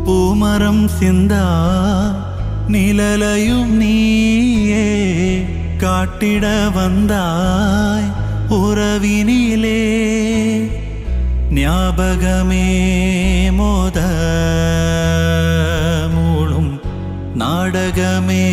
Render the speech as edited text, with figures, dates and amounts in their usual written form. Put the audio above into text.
பூமரம் சிந்தா நிழலையும் நீயே காட்டிட வந்தாய் உறவினிலே. ஞாபகமே மோத மூளும் நாடகமே